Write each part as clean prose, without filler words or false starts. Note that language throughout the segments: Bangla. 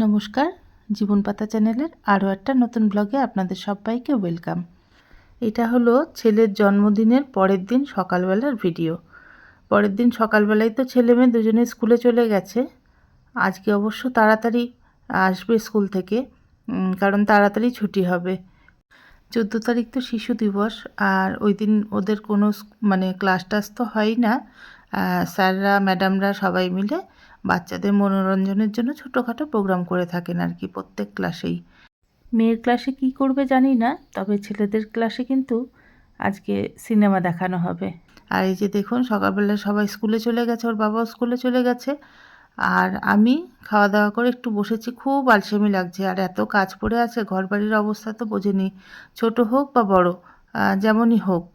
নমস্কার, জীবন পাতা চ্যানেলের আরও একটা নতুন ব্লগে আপনাদের সবাইকে ওয়েলকাম। এটা হলো ছেলের জন্মদিনের পরের দিন সকালবেলার ভিডিও। পরের দিন সকালবেলায় তো ছেলে মেয়ে দুজনে স্কুলে চলে গেছে। আজকে অবশ্য তাড়াতাড়ি আসবে স্কুল থেকে, কারণ তাড়াতাড়ি ছুটি হবে। 14 তারিখ তো শিশু দিবস, আর ওই দিন ওদের কোনো ক্লাস টাস তো হয় না। স্যাররা ম্যাডামরা সবাই মিলে বাচ্চাদের মনোরঞ্জনের জন্য ছোটোখাটো প্রোগ্রাম করে থাকেন আর কি, প্রত্যেক ক্লাসেই। মেয়ের ক্লাসে কি করবে জানি না, তবে ছেলেদের ক্লাসে কিন্তু আজকে সিনেমা দেখানো হবে। আর এই যে দেখুন, সকালবেলা সবাই স্কুলে চলে গেছে, ওর বাবাও স্কুলে চলে গেছে, আর আমি খাওয়া দাওয়া করে একটু বসেছি। খুব আলসেমি লাগছে, আর এত কাজ পড়ে আছে। ঘরবাড়ির অবস্থা তো বোঝেনি, ছোট হোক বা বড়, যেমনই হোক,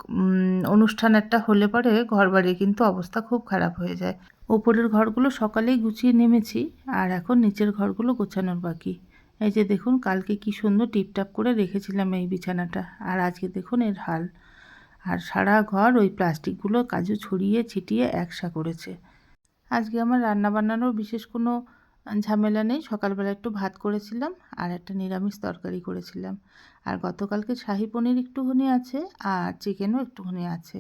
অনুষ্ঠান একটা হলে পরে ঘরবাড়ির কিন্তু অবস্থা খুব খারাপ হয়ে যায়। ওপরের ঘরগুলো সকালেই গুছিয়ে নেমেছি, আর এখন নিচের ঘরগুলো গোছানোর বাকি। এই যে দেখুন, কালকে কি সুন্দর টিপটাপ করে রেখেছিলাম এই বিছানাটা, আর আজকে দেখুন এর হাল। আর সারা ঘর ওই প্লাস্টিকগুলো কাজু ছড়িয়ে ছিটিয়ে একসা করেছে। আজকে আমার রান্না বান্নারও বিশেষ কোনো ঝামেলা নেই। সকালবেলা একটু ভাত করেছিলাম, আর একটা নিরামিষ তরকারি করেছিলাম, আর গতকালকে শাহী পনির একটুখানি আছে, আর চিকেনও একটুখানি আছে।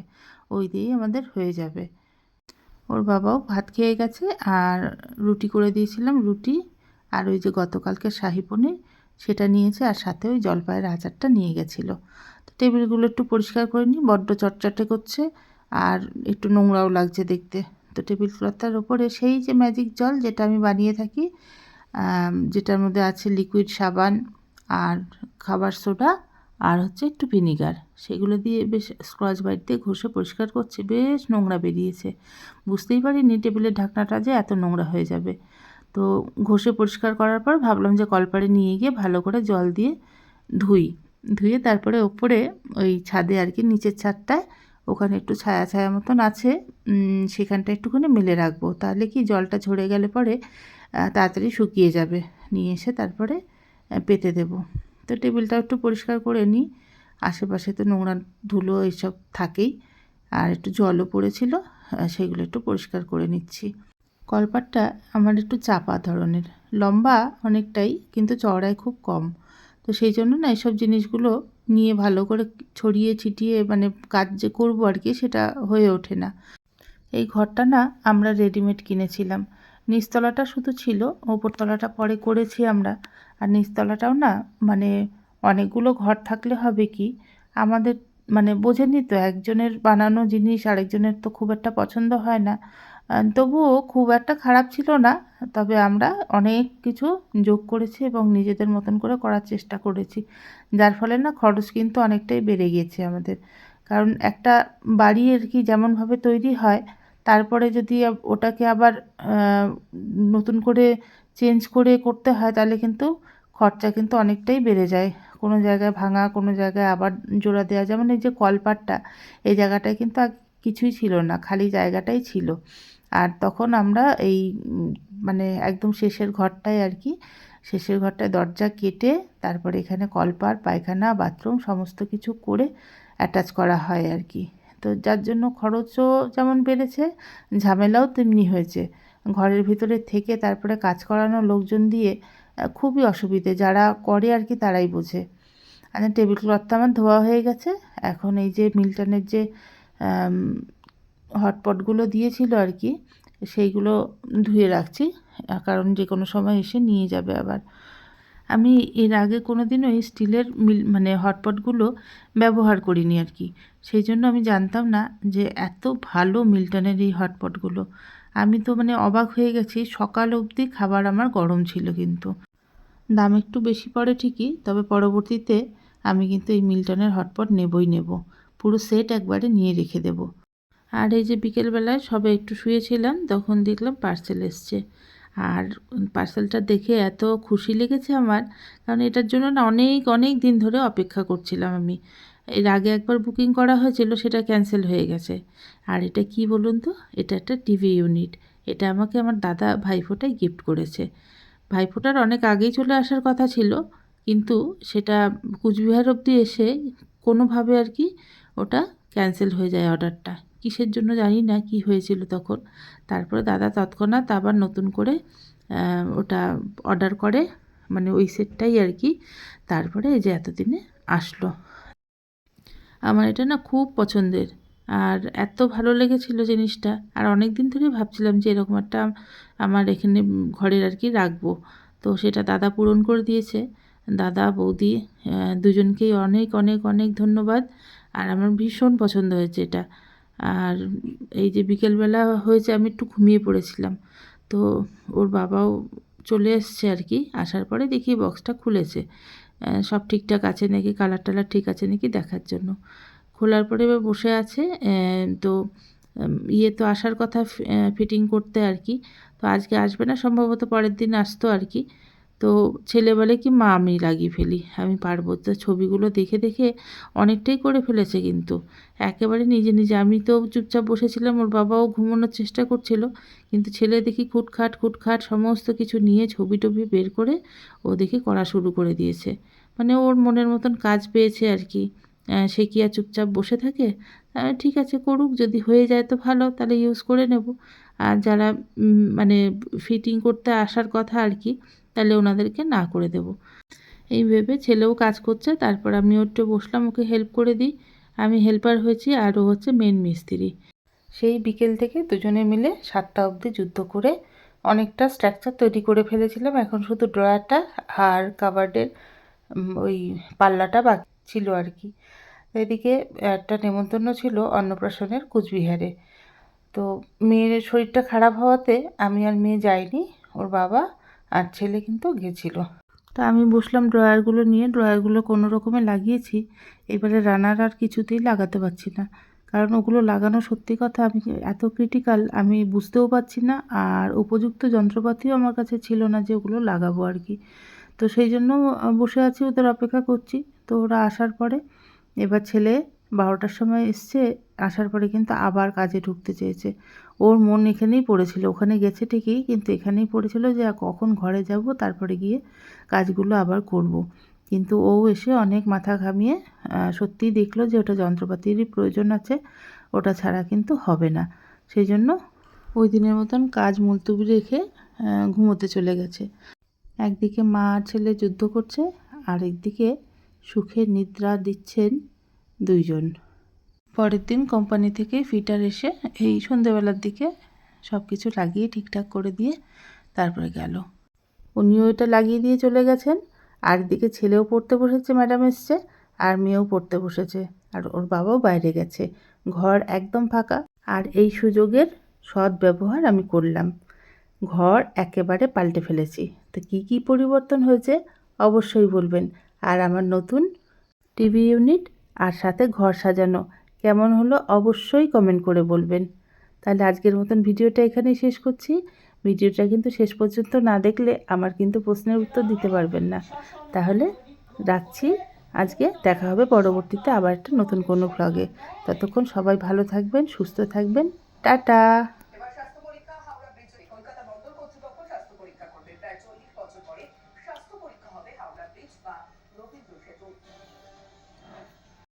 ওই দিয়েই আমাদের হয়ে যাবে। ওর বাবাও ভাত খেয়ে গেছে, আর রুটি করে দিয়েছিলাম, রুটি আর ওই যে গতকালকে শাহী পনির সেটা নিয়েছে, আর সাথে ওই জলপাইয়ের আচারটা নিয়ে গেছিলো। তো টেবিলগুলো একটু পরিষ্কার করে নিই, বড্ড চটচটে করছে আর একটু নোংরাও লাগছে দেখতে। তো টেবিল ক্লথটার ওপরে সেই যে ম্যাজিক জল যেটা আমি বানিয়ে থাকি, যেটার মধ্যে আছে লিকুইড সাবান আর খাবার সোডা আর হচ্ছে একটু ভিনিগার, সেগুলো দিয়ে বেশ স্ক্রচ বাইট দিয়ে ঘষে পরিষ্কার করছি। বেশ নোংরা বেরিয়েছে, বুঝতেই পারিনি টেবিলের ঢাকনাটা যে এত নোংরা হয়ে যাবে। তো ঘষে পরিষ্কার করার পর ভাবলাম যে কলপাড়ে নিয়ে গিয়ে ভালো করে জল দিয়ে ধুয়ে তারপরে ওপরে ওই ছাদে আর কি, নিচের ছাদটায় ওখানে একটু ছায়া ছায়া মতন আছে, সেখানটা একটুখানি মেলে রাখবো। তাহলে কি জলটা ঝরে গেলে পরে তাড়াতাড়ি শুকিয়ে যাবে। নিয়ে এসে তারপরে পেতে দেবো। তো টেবিলটা একটু পরিষ্কার করে নিই, আশেপাশে তো নোংরা ধুলো এইসব থাকেই, আর একটু জলও পড়েছিল, সেগুলো একটু পরিষ্কার করে নিচ্ছি। কলপাটটা আমার একটু চাপা ধরনের, লম্বা অনেকটাই কিন্তু চওড়ায় খুব কম। তো সেই জন্য না এইসব জিনিসগুলো নিয়ে ভালো করে ছড়িয়ে ছিটিয়ে কাজ যে করবো আর কি, সেটা হয়ে ওঠে না। এই ঘরটা না আমরা রেডিমেড কিনেছিলাম। নিচতলাটা শুধু ছিল, ওপরতলাটা পরে করেছি আমরা। আর নিচতলাটাও না অনেকগুলো ঘর থাকলে হবে কি, আমাদের বোঝেনই তো, একজনের বানানো জিনিস আরেকজনের তো খুব একটা পছন্দ হয় না। তবুও খুব একটা খারাপ ছিল না, তবে আমরা অনেক কিছু যোগ করেছি এবং নিজেদের মতন করে করার চেষ্টা করেছি, যার ফলে না খরচ কিন্তু অনেকটাই বেড়ে গিয়েছে আমাদের। কারণ একটা বাড়ি আর কি যেমনভাবে তৈরি হয়, তারপরে যদি ওটাকে আবার নতুন করে চেঞ্জ করে করতে হয়, তাহলে কিন্তু খরচা কিন্তু অনেকটাই বেড়ে যায়। কোনো জায়গায় ভাঙা, কোনো জায়গায় আবার জোড়া দেওয়া। যেমন এই যে কলপাটটা, এই জায়গাটায় কিন্তু কিছুই ছিল না, খালি জায়গাটাই ছিল। আর তখন আমরা এই একদম শেষের ঘরটায় আর কি, শেষের ঘরটায় দরজা কেটে তারপরে এখানে কলপাট, পায়খানা, বাথরুম সমস্ত কিছু করে অ্যাটাচ করা হয় আর কি। তো যার জন্য খরচও যেমন বেড়েছে, ঝামেলাও তেমনি হয়েছে। ঘরের ভিতরে থেকে তারপরে কাজ করানো লোকজন দিয়ে খুবই অসুবিধে, যারা করে আর কি তারাই বোঝে। আর টেবিল ক্লথটা আমার ধোয়া হয়ে গেছে। এখন এই যে মিল্টনের যে হটপটগুলো দিয়েছিল আর কি, সেইগুলো ধুয়ে রাখছি, কারণ যে কোনো সময় এসে নিয়ে যাবে আবার। আমি এর আগে কোনো দিনও এই স্টিলের হটপটগুলো ব্যবহার করিনি আর কি, সেই জন্য আমি জানতাম না যে এত ভালো মিল্টনের এই হটপটগুলো। আমি তো অবাক হয়ে গেছি, সকাল অবধি খাবার আমার গরম ছিল। কিন্তু দাম একটু বেশি পড়ে ঠিকই, তবে পরবর্তীতে আমি কিন্তু এই মিল্টনের হটপট নেবই নেব, পুরো সেট একবারে নিয়ে রেখে দেব। আর এই যে বিকেলবেলায় সবে একটু শুয়েছিলাম, তখন দেখলাম পার্সেল এসছে। আর পার্সেলটা দেখে এত খুশি লেগেছে আমার, কারণ এটার জন্য না অনেক অনেক দিন ধরে অপেক্ষা করছিলাম আমি। এর আগে একবার বুকিং করা হয়েছিল, সেটা ক্যান্সেল হয়ে গেছে। আর এটা কি বলুন তো, এটা একটা টিভি ইউনিট। এটা আমাকে আমার দাদা ভাইফোঁটায় গিফট করেছে। ভাইফোঁটার অনেক আগেই চলে আসার কথা ছিল, কিন্তু সেটা কুচবিহার অবধি এসে কোনোভাবে আর কি ওটা ক্যান্সেল হয়ে যায় অর্ডারটা। কিসের জন্য জানি না, কি হয়েছিল তখন। তারপরে দাদা তৎক্ষণাৎ আবার নতুন করে ওটা অর্ডার করে, মানে ওই সেটটাই আর কি। তারপরে এই যে এতদিনে আসলো। আমার এটা না খুব পছন্দের, আর এত ভালো লেগেছিল জিনিসটা। আর অনেক দিন ধরেই ভাবছিলাম যে এরকম একটা আমার এখানে ঘরের আর কি রাখবো। তো সেটা দাদা পূরণ করে দিয়েছে। দাদা বৌদি দুজনকেই অনেক অনেক অনেক ধন্যবাদ। আর আমার ভীষণ পছন্দ হয়েছে এটা। আর এই যে বিকেলবেলা হয়েছে, আমি একটু ঘুমিয়ে পড়েছিলাম। তো ওর বাবাও চলে এসছে আর কি। আসার পরে দেখি বক্সটা খুলেছে, সব ঠিকঠাক আছে নাকি, কালার টালার ঠিক আছে নাকি দেখার জন্য। খোলার পরে এবার বসে আছে। তো ইয়ে তো আসার কথা ফিটিং করতে আর কি। তো আজকে আসবে না, সম্ভবত পরের দিন আসতো আর কি। তো ছেলে বলে কি, মা আমি লাগিয়ে ফেলি, আমি পারবো। তো ছবিগুলো দেখে দেখে অনেকটাই করে ফেলেছে কিন্তু, একেবারে নিজে নিজে। আমি তো চুপচাপ বসেছিলাম, ওর বাবাও ঘুমানোর চেষ্টা করছিল, কিন্তু ছেলে দেখি খুটখাট খুটখাট সমস্ত কিছু নিয়ে ছবি টবি বের করে ও দেখি করা শুরু করে দিয়েছে। মানে ওর মনের মতন কাজ পেয়েছে আর কি। সে কি আর চুপচাপ বসে থাকে? ঠিক আছে, করুক, যদি হয়ে যায় তো ভালো, তাহলে ইউজ করে নেব। আর যারা মানে ফিটিং করতে আসার কথা আর কি, তাহলে ওনাদেরকে না করে দেব। এই ভেবে ছেলেও কাজ করছে, তারপর আমিও একটু বসলাম ওকে হেল্প করে দিই। আমি হেল্পার হয়েছি, আর ও হচ্ছে মেন মিস্ত্রি। সেই বিকেল থেকে দুজনে মিলে 7টা অবধি যুদ্ধ করে অনেকটা স্ট্রাকচার তৈরি করে ফেলেছিলাম। এখন শুধু ড্রয়ারটা আর কাবার্ডের ওই পাল্লাটা বাকি ছিল আর কি। এদিকে একটা নেমন্তন্ন ছিল অন্নপ্রাশনের কুচবিহারে। তো মেয়ের শরীরটা খারাপ হওয়াতে আমি আর মেয়ে যাইনি, ওর বাবা আর ছেলে কিন্তু গেছিল। তো আমি বসলাম ড্রয়ারগুলো নিয়ে, ড্রয়ারগুলো কোনো রকমে লাগিয়েছি। এবারে রানার আর কিছুতেই লাগাতে পারছি না, কারণ ওগুলো লাগানো সত্যি কথা আমি এত ক্রিটিক্যাল আমি বুঝতেও পারছি না, আর উপযুক্ত যন্ত্রপাতিও আমার কাছে ছিল না যে ওগুলো লাগাবো আর কি। তো সেই জন্য বসে আছি, ওদের অপেক্ষা করছি। তো ওরা আসার পরে, এবার ছেলে 12টার সময় এসছে, আসার পরে কিন্তু আবার কাজে ঢুকতে চেয়েছে। ওর মন এখানেই পড়েছিল, ওখানে গেছে ঠিকই, কিন্তু এখানেই পড়েছিল যে কখন ঘরে যাব, তারপরে গিয়ে কাজগুলো আবার করব। কিন্তু ও এসে অনেক মাথা ঘামিয়ে সত্যিই দেখলো যে ওটা যন্ত্রপাতিরই প্রয়োজন আছে, ওটা ছাড়া কিন্তু হবে না। সেই জন্য ওই দিনের মতন কাজ মুলতুবি রেখে ঘুমোতে চলে গেছে। একদিকে মা আর ছেলে যুদ্ধ করছে, আর একদিকে সুখে নিদ্রা দিচ্ছেন দুইজন। পরের দিন কোম্পানি থেকে ফিটার এসে এই সন্ধেবেলার দিকে সব কিছু লাগিয়ে ঠিকঠাক করে দিয়ে তারপরে গেল। উনিও এটা লাগিয়ে দিয়ে চলে গেছেন। আর দিকে ছেলেও পড়তে বসেছে, ম্যাডাম এসছে, আর মেয়েও পড়তে বসেছে, আর ওর বাবাও বাইরে গেছে। ঘর একদম ফাঁকা। আর এই সুযোগের সদ্ব্যবহার আমি করলাম, ঘর একেবারে পাল্টে ফেলেছি। তো কী কী পরিবর্তন হয়েছে অবশ্যই বলবেন। আর আমার নতুন টিভি ইউনিট আর সাথে ঘর সাজানো কেমন হলো অবশ্যই কমেন্ট করে বলবেন। তাহলে আজকের মতন ভিডিওটা এখানেই শেষ করছি। ভিডিওটা কিন্তু শেষ পর্যন্ত না দেখলে আমার কিন্তু প্রশ্নের উত্তর দিতে পারবেন না। তাহলে রাখছি আজকে, দেখা হবে পরবর্তীতে আবার একটা নতুন কোনো ভ্লগে। ততক্ষণ সবাই ভালো থাকবেন, সুস্থ থাকবেন। টাটা।